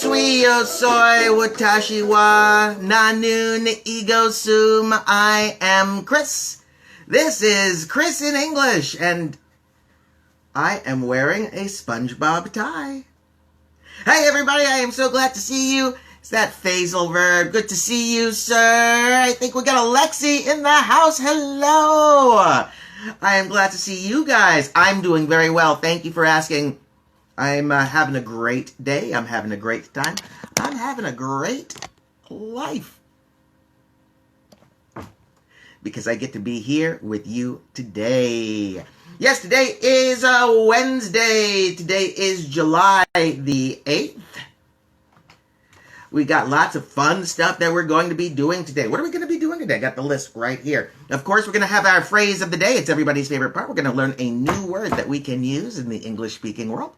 sui yo soy watashi wa nanu ni ego sum. I am Chris. This is Chris in English, and I am wearing a SpongeBob tie. Hey everybody, I am so glad to see you. It's that phrasal verb. Good to see you, sir. I think we got Alexi in the house. Hello. I am glad to see you guys. I'm doing very well. Thank you for asking. I'm having a great day. I'm having a great time. I'm having a great life. Because I get to be here with you today. Yes, today is Wednesday. Today is July the 8th. We got lots of fun stuff that we're going to be doing today. What are we going to be doing today? I got the list right here. Of course, we're going to have our phrase of the day. It's everybody's favorite part. We're going to learn a new word that we can use in the English-speaking world.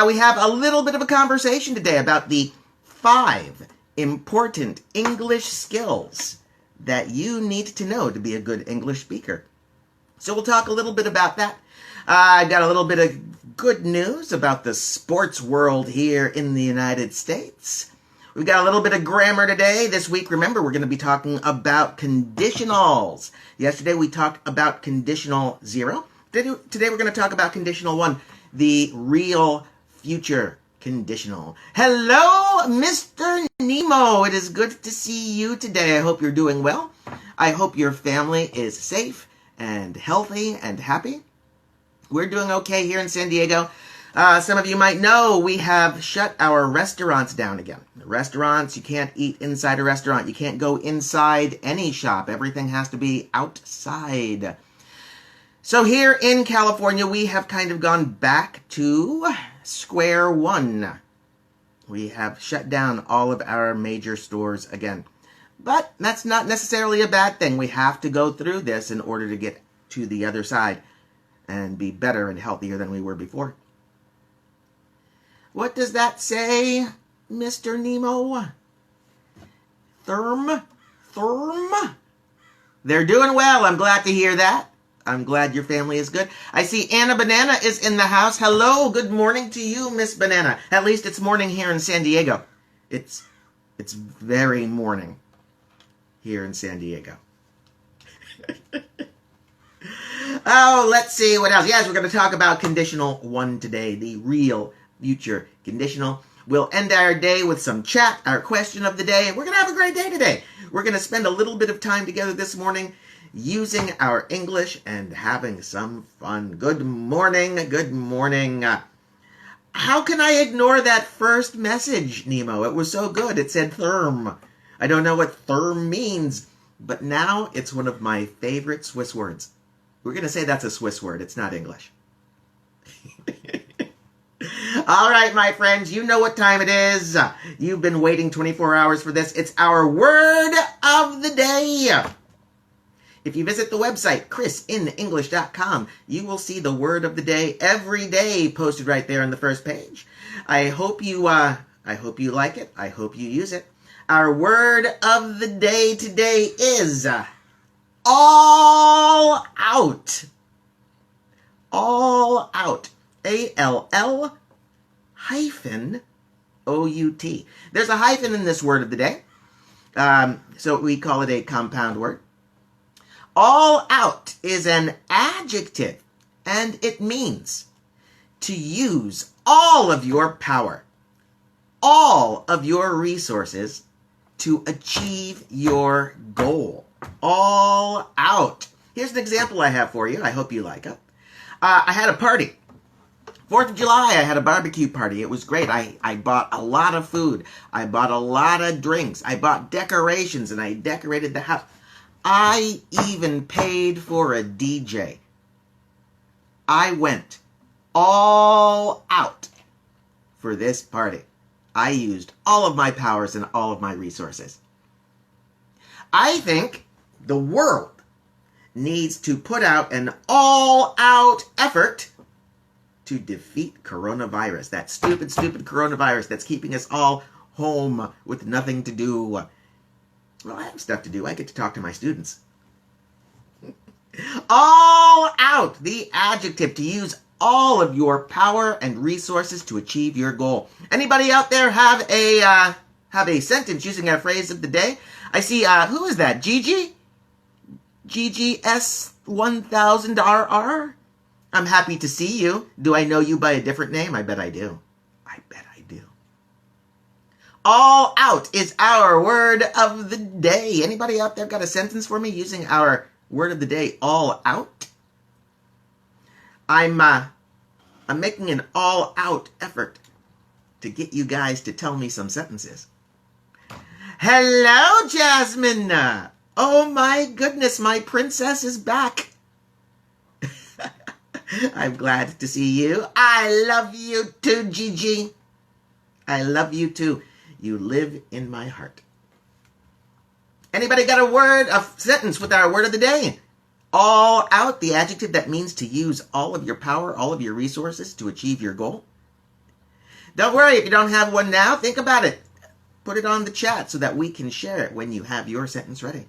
We have a little bit of a conversation today about the 5 important English skills that you need to know to be a good English speaker. So we'll talk a little bit about that. I've got a little bit of good news about the sports world here in the United States. We've got a little bit of grammar today. This week, remember, we're going to be talking about conditionals. Yesterday, we talked about conditional 0. Today, we're going to talk about conditional 1, the real future conditional. Hello, Mr. Nemo. It is good to see you today. I hope you're doing well. I hope your family is safe and healthy and happy. We're doing okay here in San Diego. Some of you might know we have shut our restaurants down again. Restaurants, you can't eat inside a restaurant. You can't go inside any shop. Everything has to be outside. So here in California, we have kind of gone back to square one. We have shut down all of our major stores again. But that's not necessarily a bad thing. We have to go through this in order to get to the other side and be better and healthier than we were before. What does that say, Mr. Nemo? Therm? They're doing well. I'm glad to hear that. I'm glad your family is good. I see Anna Banana is in the house. Hello, good morning to you, Miss Banana. At least it's morning here in San Diego. It's very morning here in San Diego. Oh, let's see what else. Yes, we're going to talk about conditional 1 today, the real future conditional. We'll end our day with some chat, our question of the day, and we're going to have a great day today. We're going to spend a little bit of time together this morning using our English and having some fun. Good morning. Good morning. How can I ignore that first message, Nemo? It was so good. It said therm. I don't know what therm means, but now it's one of my favorite Swiss words. We're going to say that's a Swiss word. It's not English. All right, my friends, you know what time it is. You've been waiting 24 hours for this. It's our word of the day. If you visit the website, ChrisinEnglish.com, you will see the word of the day every day posted right there on the first page. I hope you like it. I hope you use it. Our word of the day today is all out. All out. A-L-L hyphen O-U-T. There's a hyphen in this word of the day. So we call it a compound word. All out is an adjective, and it means to use all of your power, all of your resources to achieve your goal. All out. Here's an example I have for you. I hope you like it. I had a party. 4th of July, I had a barbecue party. It was great. I bought a lot of food. I bought a lot of drinks. I bought decorations, and I decorated the house. I even paid for a DJ. I went all out for this party. I used all of my powers and all of my resources. I think the world needs to put out an all-out effort to defeat coronavirus. That stupid coronavirus that's keeping us all home with nothing to do. Well, I have stuff to do. I get to talk to my students. All out, the adjective, to use all of your power and resources to achieve your goal. Anybody out there have a sentence using our phrase of the day? I see, who is that? Gigi? GGS1000RR? I'm happy to see you. Do I know you by a different name? I bet I do. I bet I do. All out is our word of the day. Anybody out there got a sentence for me using our word of the day, all out? I'm making an all-out effort to get you guys to tell me some sentences. Hello, Jasmine. Oh my goodness, my princess is back. I'm glad to see you. I love you too, Gigi. I love you too. You live in my heart. Anybody got a sentence with our word of the day? All out, the adjective that means to use all of your power, all of your resources to achieve your goal. Don't worry if you don't have one now. Think about it. Put it on the chat so that we can share it when you have your sentence ready.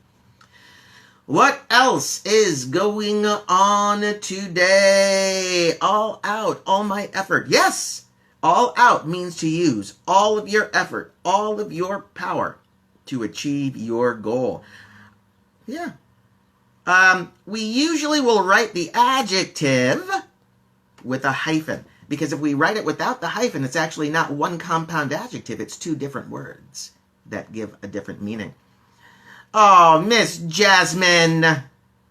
What else is going on today? All out, all my effort. Yes, all out means to use all of your effort, all of your power to achieve your goal. Yeah. We usually will write the adjective with a hyphen, because if we write it without the hyphen, it's actually not one compound adjective. It's two different words that give a different meaning. Oh, Miss Jasmine,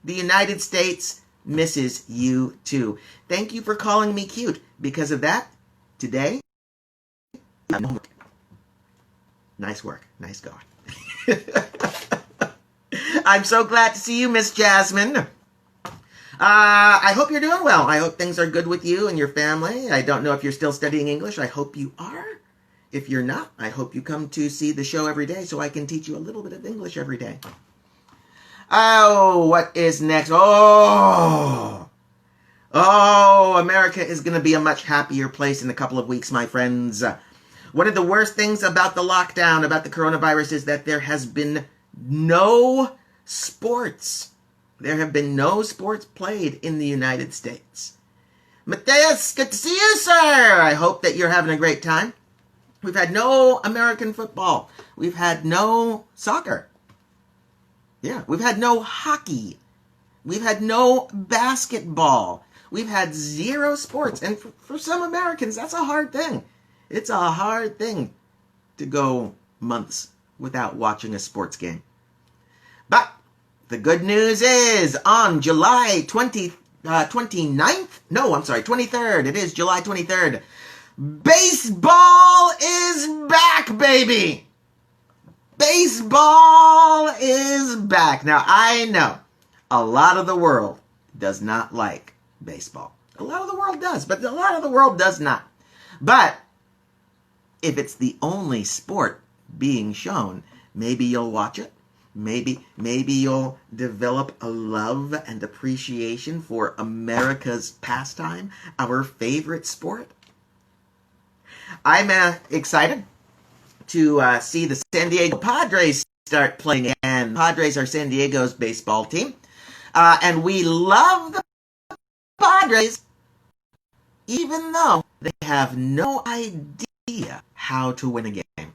the United States misses you too. Thank you for calling me cute. Because of that, today, nice work. Nice going. I'm so glad to see you, Miss Jasmine. I hope you're doing well. I hope things are good with you and your family. I don't know if you're still studying English. I hope you are. If you're not, I hope you come to see the show every day so I can teach you a little bit of English every day. Oh, what is next? Oh, America is going to be a much happier place in a couple of weeks, my friends. One of the worst things about the lockdown, about the coronavirus, is that there has been no sports. There have been no sports played in the United States. Mateus, good to see you, sir. I hope that you're having a great time. We've had no American football. We've had no soccer. Yeah, we've had no hockey. We've had no basketball. We've had zero sports. And for some Americans, that's a hard thing. It's a hard thing to go months without watching a sports game. But the good news is on July 23rd. It is July 23rd. Baseball is back, baby. Baseball is back. Now, I know a lot of the world does not like baseball. A lot of the world does, but a lot of the world does not. But if it's the only sport being shown, maybe you'll watch it. Maybe you'll develop a love and appreciation for America's pastime, our favorite sport. I'm excited to see the San Diego Padres start playing again. Padres are San Diego's baseball team. And we love the Padres, even though they have no idea how to win a game.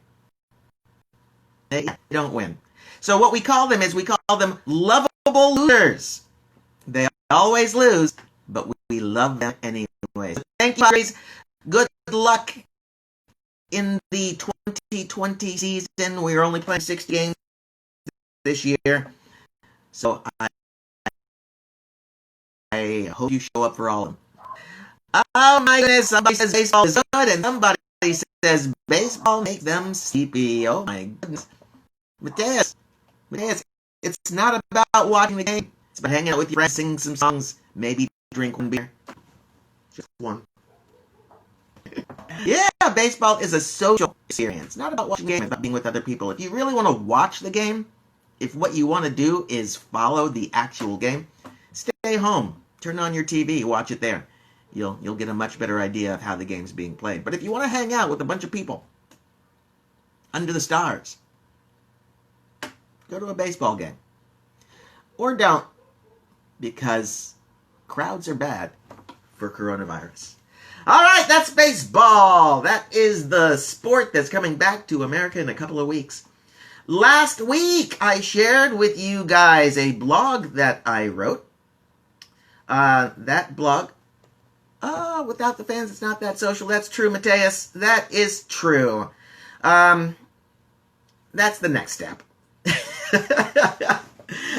They don't win. So what we call them is we call them lovable losers. They always lose, but we love them anyway. So thank you, Padres. Good luck in the 2020 season. We're only playing 60 games this year. So I hope you show up for all of them. Oh my goodness, somebody says baseball is good and somebody says baseball makes them sleepy. Oh my goodness. Mateus, it's not about watching the game. It's about hanging out with your friends, singing some songs, maybe drink one beer. Just one. Yeah, baseball is a social experience. It's not about watching the game, it's about being with other people. If you really want to watch the game, if what you want to do is follow the actual game, stay home. Turn on your TV, watch it there. You'll get a much better idea of how the game's being played. But if you want to hang out with a bunch of people under the stars, go to a baseball game. Or don't, because crowds are bad for coronavirus. All right, that's baseball. That is the sport that's coming back to America in a couple of weeks. Last week, I shared with you guys a blog that I wrote. That blog, without the fans, it's not that social. That's true, Mateus. That is true. That's the next step.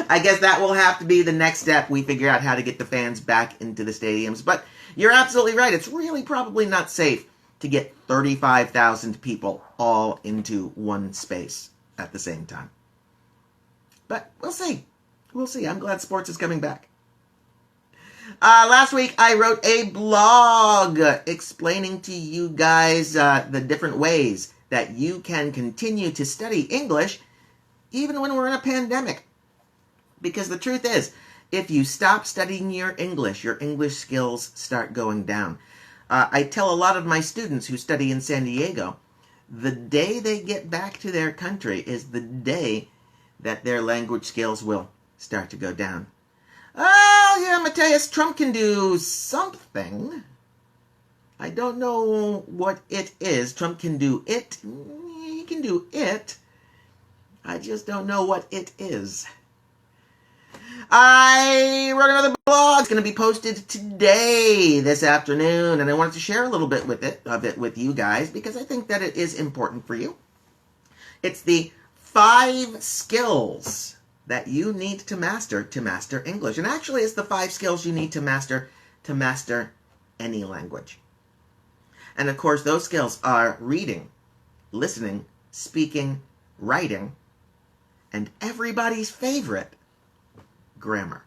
I guess that will have to be the next step. We figure out how to get the fans back into the stadiums. But you're absolutely right. It's really probably not safe to get 35,000 people all into one space at the same time. But we'll see. We'll see. I'm glad sports is coming back. Last week, I wrote a blog explaining to you guys the different ways that you can continue to study English even when we're in a pandemic. Because the truth is, if you stop studying your English skills start going down. I tell a lot of my students who study in San Diego, the day they get back to their country is the day that their language skills will start to go down. Oh, yeah, Mateus, Trump can do something. I don't know what it is. Trump can do it. He can do it. I just don't know what it is. I wrote another blog. It's going to be posted today, this afternoon, and I wanted to share a little bit of it with you guys because I think that it is important for you. It's the 5 skills that you need to master English. And actually, it's the 5 skills you need to master any language. And of course, those skills are reading, listening, speaking, writing, and everybody's favorite, grammar.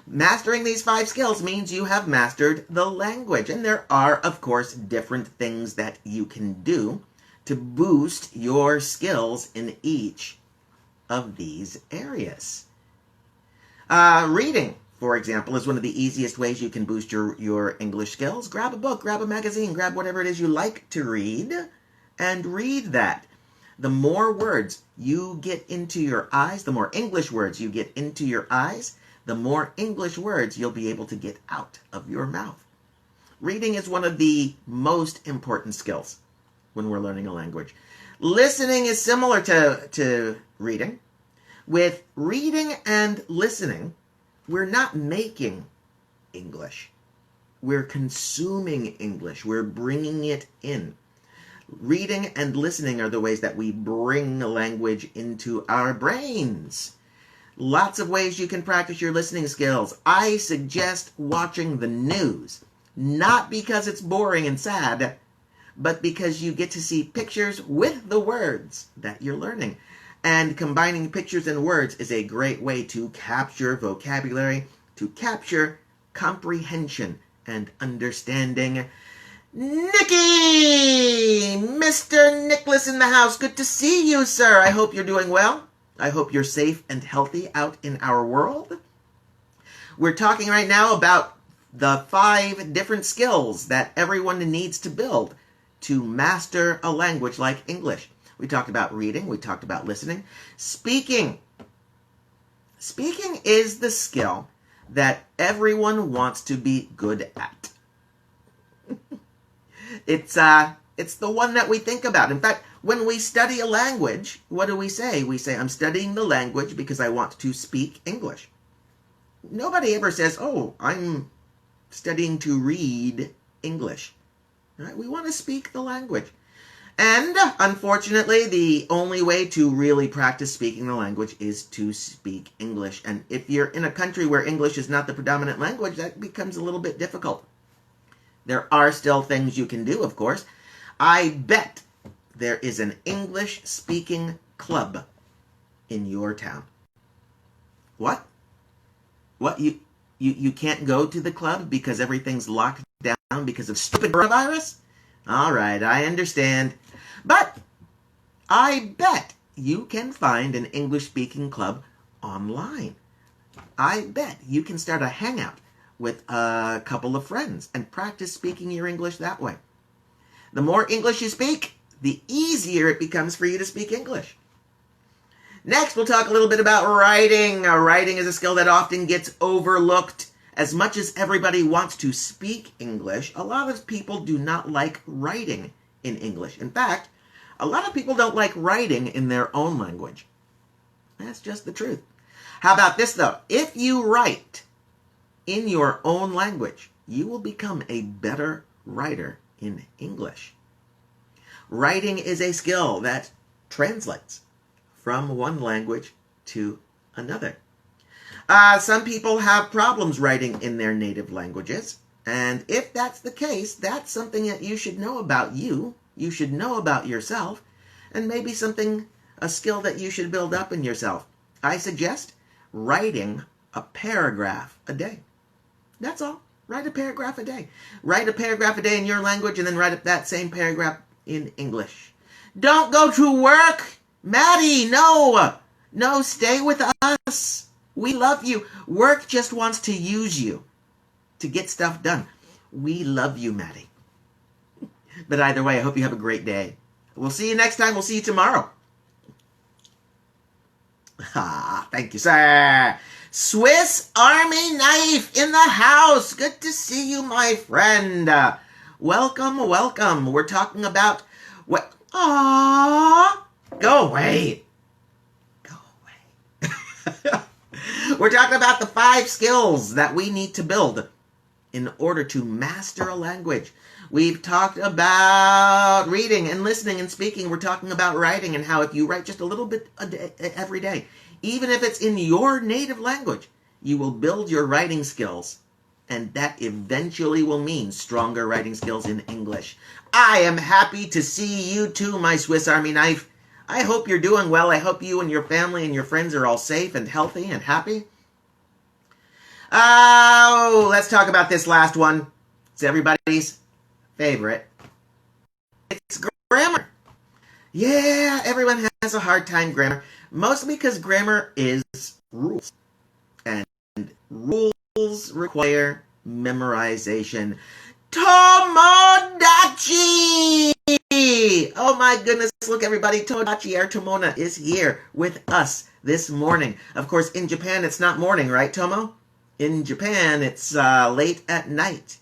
Mastering these 5 skills means you have mastered the language. And there are, of course, different things that you can do to boost your skills in each of these areas. Reading, for example, is one of the easiest ways you can boost your English skills. Grab a book, grab a magazine, grab whatever it is you like to read, and read that. The more words you get into your eyes, the more English words you get into your eyes, the more English words you'll be able to get out of your mouth. Reading is one of the most important skills when we're learning a language. Listening is similar to reading. With reading and listening, we're not making English. We're consuming English. We're bringing it in. Reading and listening are the ways that we bring language into our brains. Lots of ways you can practice your listening skills. I suggest watching the news, not because it's boring and sad, but because you get to see pictures with the words that you're learning. And combining pictures and words is a great way to capture vocabulary, to capture comprehension and understanding. Nicky! Mr. Nicholas in the house. Good to see you, sir. I hope you're doing well. I hope you're safe and healthy out in our world. We're talking right now about the 5 different skills that everyone needs to build to master a language like English. We talked about reading. We talked about listening. Speaking. Speaking is the skill that everyone wants to be good at. It's the one that we think about. In fact, when we study a language, what do we say? We say, I'm studying the language because I want to speak English. Nobody ever says, oh, I'm studying to read English. Right? We want to speak the language. And unfortunately, the only way to really practice speaking the language is to speak English. And if you're in a country where English is not the predominant language, that becomes a little bit difficult. There are still things you can do, of course. I bet there is an English-speaking club in your town. What? What? You can't go to the club because everything's locked down because of stupid coronavirus? All right, I understand. But I bet you can find an English-speaking club online. I bet you can start a hangout with a couple of friends and practice speaking your English that way. The more English you speak, the easier it becomes for you to speak English. Next, we'll talk a little bit about writing. Writing is a skill that often gets overlooked As much as everybody wants to speak English, a lot of people do not like writing in English. In fact, a lot of people don't like writing in their own language. That's just the truth. How about this, though? If you write in your own language, you will become a better writer in English. Writing is a skill that translates from one language to another. Some people have problems writing in their native languages, and if that's the case, that's something that you should know about you. You should know about yourself, and maybe a skill that you should build up in yourself. I suggest writing a paragraph a day. That's all. Write a paragraph a day. Write a paragraph a day in your language, and then write that same paragraph in English. Don't go to work! Maddie, no! No, stay with us. We love you. Work just wants to use you to get stuff done. We love you, Maddie. But either way, I hope you have a great day. We'll see you next time. We'll see you tomorrow. Thank you, sir. Swiss Army Knife in the house. Good to see you, my friend. Welcome, welcome. We're talking about what? Go away. Go away. We're talking about the 5 skills that we need to build in order to master a language. We've talked about reading and listening and speaking. We're talking about writing and how if you write just a little bit a day, every day, even if it's in your native language, you will build your writing skills. And that eventually will mean stronger writing skills in English. I am happy to see you too, my Swiss Army Knife. I hope you're doing well. I hope you and your family and your friends are all safe and healthy and happy. Oh, let's talk about this last one. It's everybody's favorite. It's grammar. Yeah, everyone has a hard time grammar. Mostly because grammar is rules. And rules require memorization. Tomodachi! Oh my goodness, look everybody, Tomodachi, our Tomona, is here with us this morning. Of course, in Japan, it's not morning, right, Tomo? In Japan, it's late at night.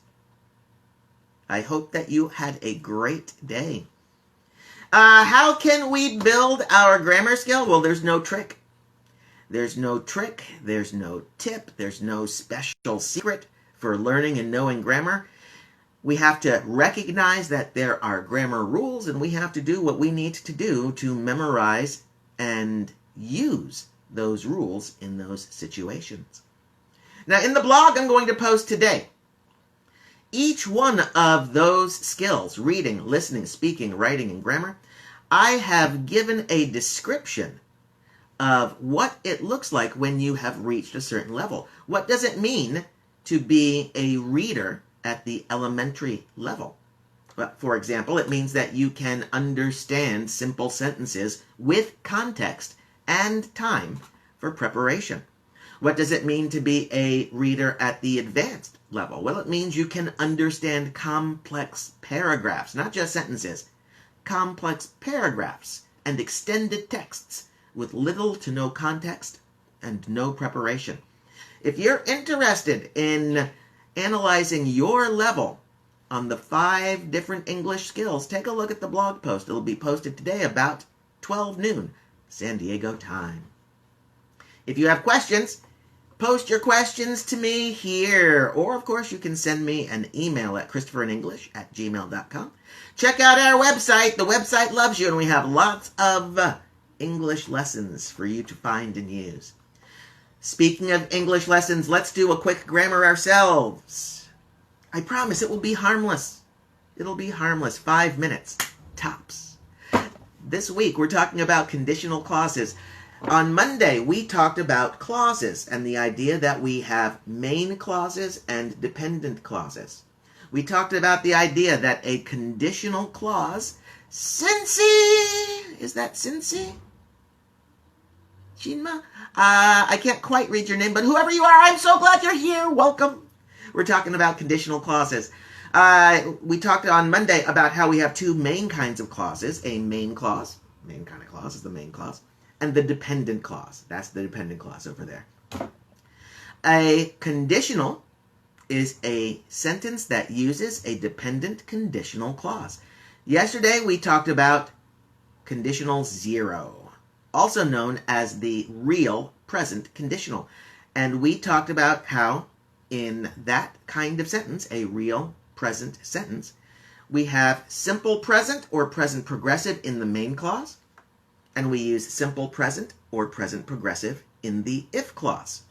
I hope that you had a great day. How can we build our grammar skill? Well, there's no trick. There's no trick, there's no tip, there's no special secret for learning and knowing grammar. We have to recognize that there are grammar rules, and we have to do what we need to do to memorize and use those rules in those situations. Now, in the blog I'm going to post today, each one of those skills, reading, listening, speaking, writing, and grammar, I have given a description of what it looks like when you have reached a certain level. What does it mean to be a reader at the elementary level? Well, for example, it means that you can understand simple sentences with context and time for preparation. What does it mean to be a reader at the advanced level? Well, it means you can understand complex paragraphs, not just sentences, complex paragraphs and extended texts with little to no context and no preparation. If you're interested in analyzing your level on the 5 different English skills, take a look at the blog post. It'll be posted today about 12 noon, San Diego time. If you have questions, post your questions to me here. Or, of course, you can send me an email at ChristopherInEnglish@gmail.com. Check out our website. The website loves you, and we have lots of English lessons for you to find and use. Speaking of English lessons, let's do a quick grammar ourselves. I promise it will be harmless. It'll be harmless. 5 minutes, tops. This week, we're talking about conditional clauses. On Monday, we talked about clauses and the idea that we have main clauses and dependent clauses. We talked about the idea that a conditional clause, Cincy, is that Cincy? Shinma? I can't quite read your name, but whoever you are, I'm so glad you're here. Welcome. We're talking about conditional clauses. We talked on Monday about how we have 2 main kinds of clauses. A main clause, main kind of clause is the main clause, and the dependent clause. That's the dependent clause over there. A conditional is a sentence that uses a dependent conditional clause. Yesterday we talked about conditional 0, also known as the real present conditional. And we talked about how in that kind of sentence, a real present sentence, we have simple present or present progressive in the main clause, and we use simple present or present progressive in the if clause.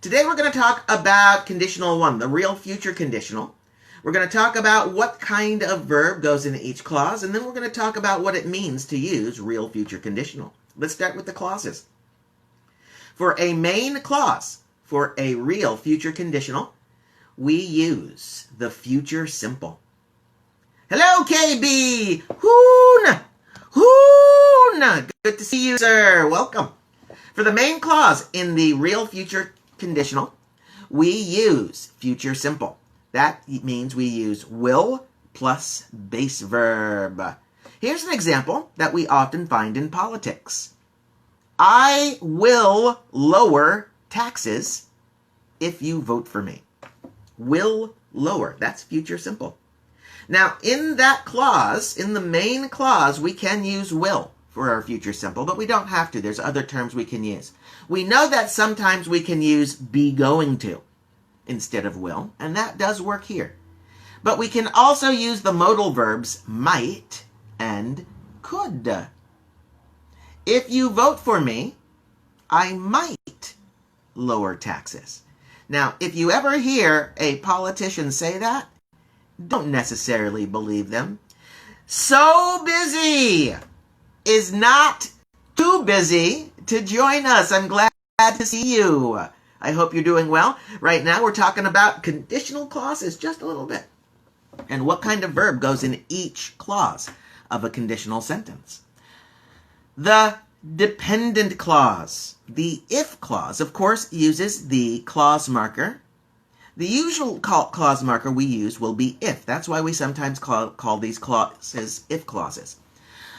Today we're going to talk about conditional 1, the real future conditional. We're going to talk about what kind of verb goes in each clause, and then we're going to talk about what it means to use real future conditional. Let's start with the clauses. For a main clause, for a real future conditional, we use the future simple. Hello, KB! Hoon! Hoon! Good to see you, sir. Welcome. For the main clause in the real future conditional, we use future simple. That means we use will plus base verb. Here's an example that we often find in politics. I will lower taxes if you vote for me. Will lower. That's future simple. Now, in that clause, in the main clause, we can use will for our future simple, but we don't have to. There's other terms we can use. We know that sometimes we can use be going to instead of will, and that does work here. But we can also use the modal verbs might and could. If you vote for me, I might lower taxes. Now, if you ever hear a politician say that, don't necessarily believe them. So busy is not too busy to join us. I'm glad to see you. I hope you're doing well. Right now we're talking about conditional clauses just a little bit, and what kind of verb goes in each clause of a conditional sentence. The dependent clause, the if clause, of course, uses the clause marker. The usual clause marker we use will be if. That's why we sometimes call these clauses if clauses.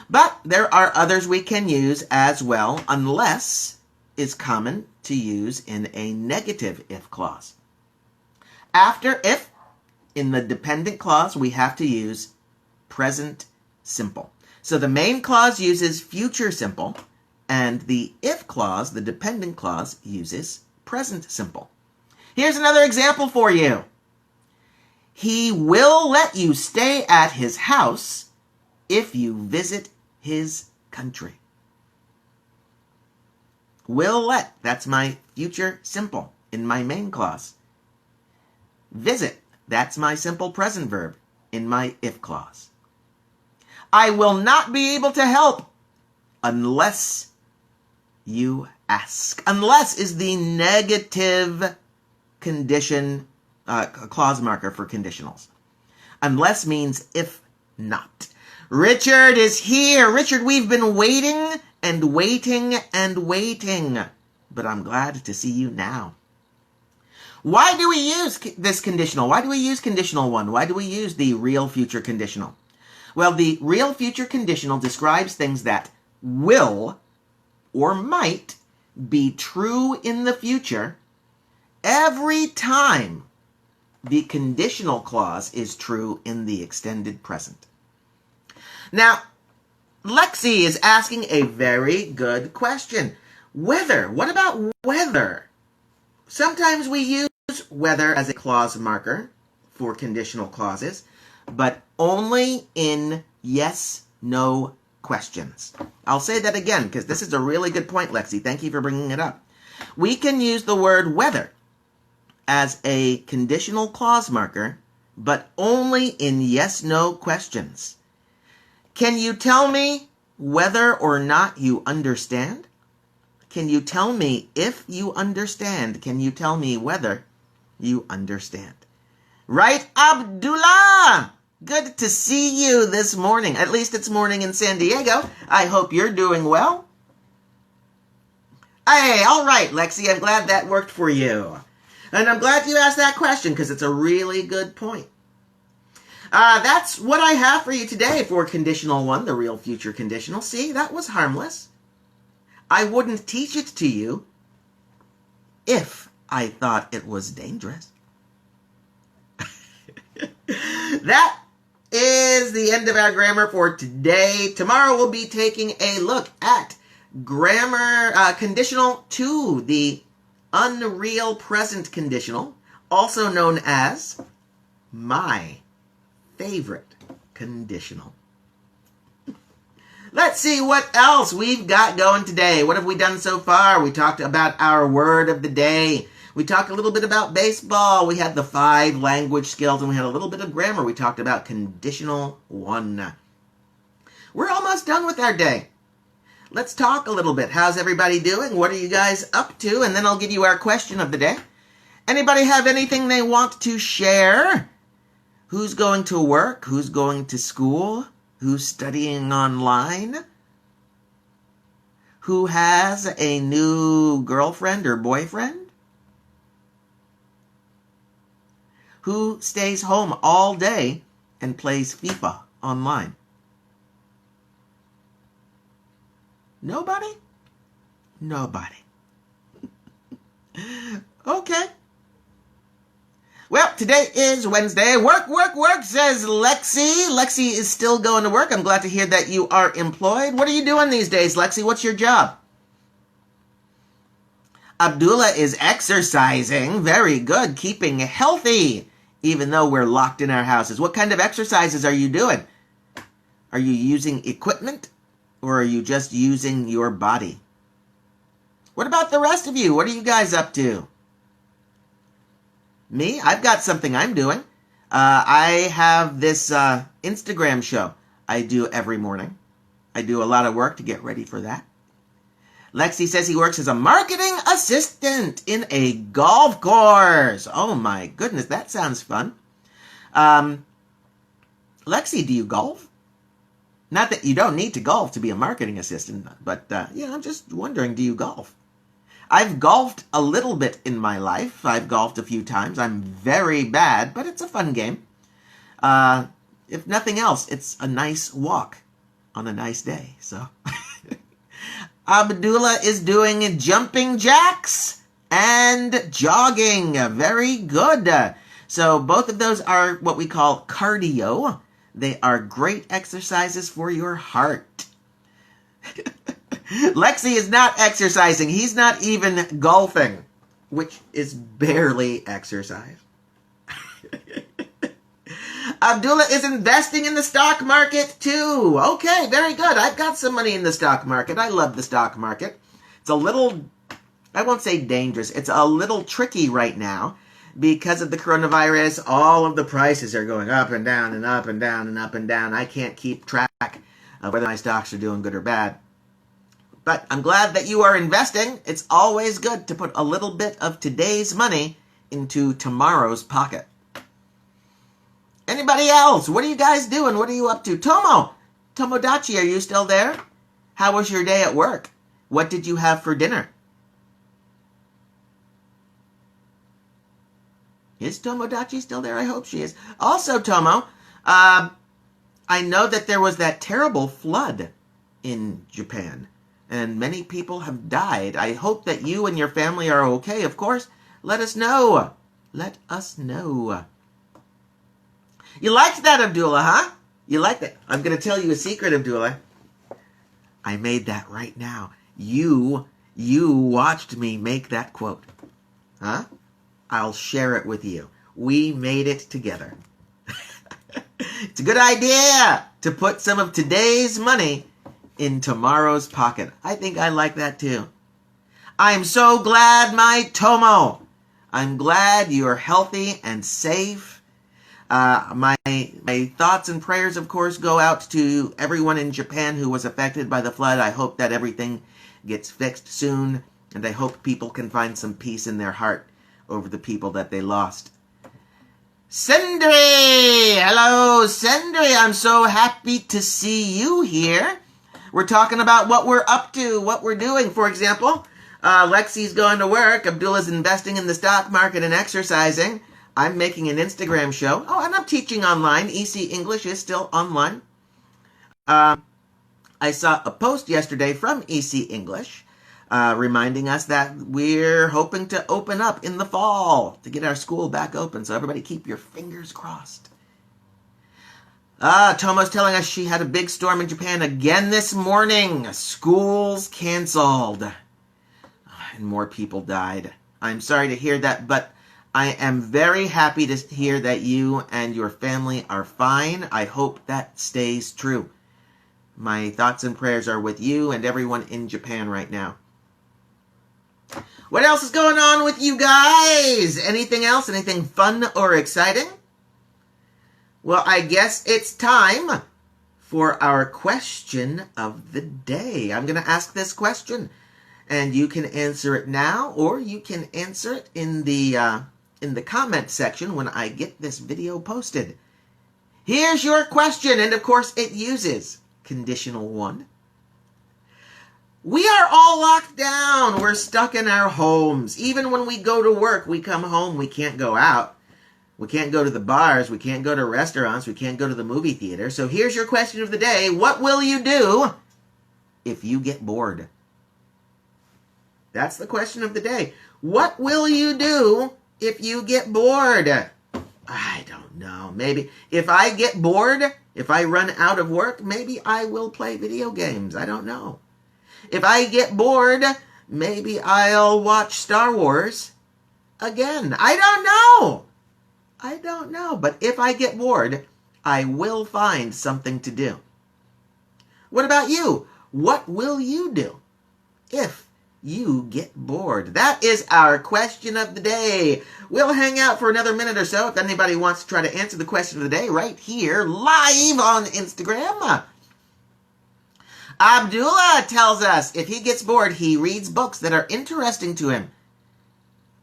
But there are others we can use as well, unless is common to use in a negative if clause. After if, in the dependent clause, we have to use present simple. So the main clause uses future simple, and the if clause, the dependent clause, uses present simple. Here's another example for you. He will let you stay at his house if you visit his country. Will let, that's my future simple in my main clause. Visit, that's my simple present verb in my if clause. I will not be able to help unless you ask. Unless is the negative condition clause marker for conditionals. Unless means if not. Richard is here. Richard, we've been waiting and waiting and waiting, but I'm glad to see you now. Why do we use this conditional? Why do we use conditional 1? Why do we use the real future conditional? Well, the real future conditional describes things that will or might be true in the future every time the conditional clause is true in the extended present. Now, Lexi is asking a very good question. Weather. What about weather? Sometimes we use weather as a clause marker for conditional clauses, but only in yes, no questions. I'll say that again because this is a really good point, Lexi. Thank you for bringing it up. We can use the word weather as a conditional clause marker, but only in yes, no questions. Can you tell me whether or not you understand? Can you tell me if you understand? Can you tell me whether you understand? Right, Abdullah? Good to see you this morning. At least it's morning in San Diego. I hope you're doing well. Hey, all right, Lexi, I'm glad that worked for you. And I'm glad you asked that question because it's a really good point. That's what I have for you today for conditional 1, the real future conditional. See, that was harmless. I wouldn't teach it to you if I thought it was dangerous. That is the end of our grammar for today. Tomorrow we'll be taking a look at grammar conditional 2, the unreal present conditional, also known as my favorite conditional. Let's see what else we've got going today. What have we done so far? We talked about our word of the day. We talked a little bit about baseball. We had the 5 language skills, and we had a little bit of grammar. We talked about conditional 1. We're almost done with our day. Let's talk a little bit. How's everybody doing? What are you guys up to? And then I'll give you our question of the day. Anybody have anything they want to share? Who's going to work? Who's going to school? Who's studying online? Who has a new girlfriend or boyfriend? Who stays home all day and plays FIFA online? Nobody? Nobody. Okay. Well, today is Wednesday. Work, work, work, says Lexi. Lexi is still going to work. I'm glad to hear that you are employed. What are you doing these days, Lexi? What's your job? Abdullah is exercising. Very good. Keeping healthy, even though we're locked in our houses. What kind of exercises are you doing? Are you using equipment, or are you just using your body? What about the rest of you? What are you guys up to? Me? I've got something I'm doing. I have this Instagram show I do every morning. I do a lot of work to get ready for that. Lexi says he works as a marketing assistant in a golf course. Oh my goodness, that sounds fun. Lexi, do you golf? Not that you don't need to golf to be a marketing assistant, but I'm just wondering, do you golf? I've golfed a little bit in my life. I've golfed a few times. I'm very bad, but it's a fun game. If nothing else, it's a nice walk on a nice day. So Abdullah is doing jumping jacks and jogging. Very good. So both of those are what we call cardio. They are great exercises for your heart. Lexi is not exercising. He's not even golfing, which is barely exercise. Abdullah is investing in the stock market too. Okay, very good. I've got some money in the stock market. I love the stock market. It's a little, I won't say dangerous. It's a little tricky right now because of the coronavirus. All of the prices are going up and down and up and down and up and down. I can't keep track of whether my stocks are doing good or bad. But I'm glad that you are investing. It's always good to put a little bit of today's money into tomorrow's pocket. Anybody else? What are you guys doing? What are you up to? Tomodachi, are you still there? How was your day at work? What did you have for dinner? Is Tomodachi still there? I hope she is. Also, Tomo, I know that there was that terrible flood in Japan, and many people have died. I hope that you and your family are okay, of course. Let us know. Let us know. You liked that, Abdullah, huh? You liked that? I'm going to tell you a secret, Abdullah. I made that right now. You watched me make that quote. Huh? I'll share it with you. We made it together. It's a good idea to put some of today's money in tomorrow's pocket. I think I like that too. I'm so glad, my Tomo. I'm glad you're healthy and safe. My thoughts and prayers, of course, go out to everyone in Japan who was affected by the flood. I hope that everything gets fixed soon, and I hope people can find some peace in their heart over the people that they lost. Sendri! Hello, Sendri. I'm so happy to see you here. We're talking about what we're up to, what we're doing. For example, Lexi's going to work. Abdullah's investing in the stock market and exercising. I'm making an Instagram show. Oh, and I'm teaching online. EC English is still online. I saw a post yesterday from EC English reminding us that we're hoping to open up in the fall to get our school back open. So everybody keep your fingers crossed. Tomo's telling us she had a big storm in Japan again this morning. Schools canceled. And more people died. I'm sorry to hear that, but I am very happy to hear that you and your family are fine. I hope that stays true. My thoughts and prayers are with you and everyone in Japan right now. What else is going on with you guys? Anything else? Anything fun or exciting? Well, I guess it's time for our question of the day. I'm going to ask this question, and you can answer it now, or you can answer it in the comment section when I get this video posted. Here's your question, and of course it uses conditional one. We are all locked down. We're stuck in our homes. Even when we go to work, we come home, we can't go out. We can't go to the bars. We can't go to restaurants. We can't go to the movie theater. So here's your question of the day. What will you do if you get bored? That's the question of the day. What will you do if you get bored? I don't know. Maybe if I get bored, if I run out of work, maybe I will play video games. I don't know. If I get bored, maybe I'll watch Star Wars again. I don't know. But if I get bored, I will find something to do. What about you? What will you do if you get bored? That is our question of the day. We'll hang out for another minute or so if anybody wants to try to answer the question of the day right here live on Instagram. Abdullah tells us if he gets bored, he reads books that are interesting to him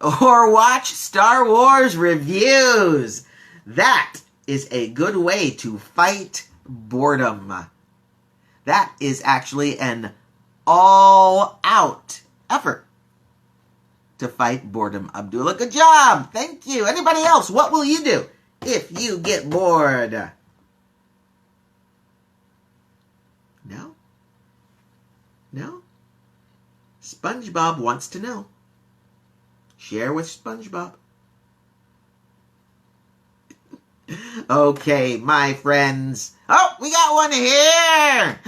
or watch Star Wars reviews. That is a good way to fight boredom. That is actually an all-out effort to fight boredom. Abdullah, good job. Thank you. Anybody else? What will you do if you get bored? No? No? SpongeBob wants to know. Share with SpongeBob. Okay, my friends. Oh, we got one here.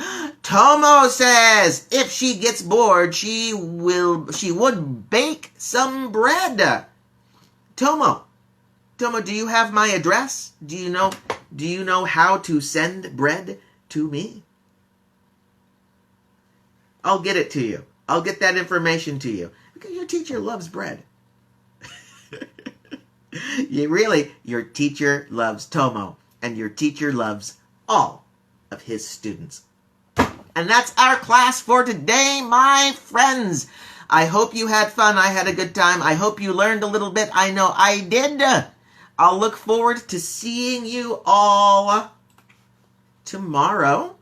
Tomo says if she gets bored, she would bake some bread. Tomo, do you have my address? Do you know how to send bread to me? I'll get it to you. I'll get that information to you. Because your teacher loves bread. Your teacher loves Tomo. And your teacher loves all of his students. And that's our class for today, my friends. I hope you had fun. I had a good time. I hope you learned a little bit. I know I did. I'll look forward to seeing you all tomorrow.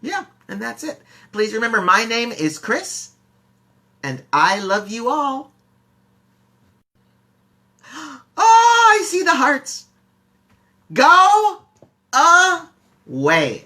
Yeah. And that's it. Please remember, my name is Chris, and I love you all. Oh, I see the hearts. Go away.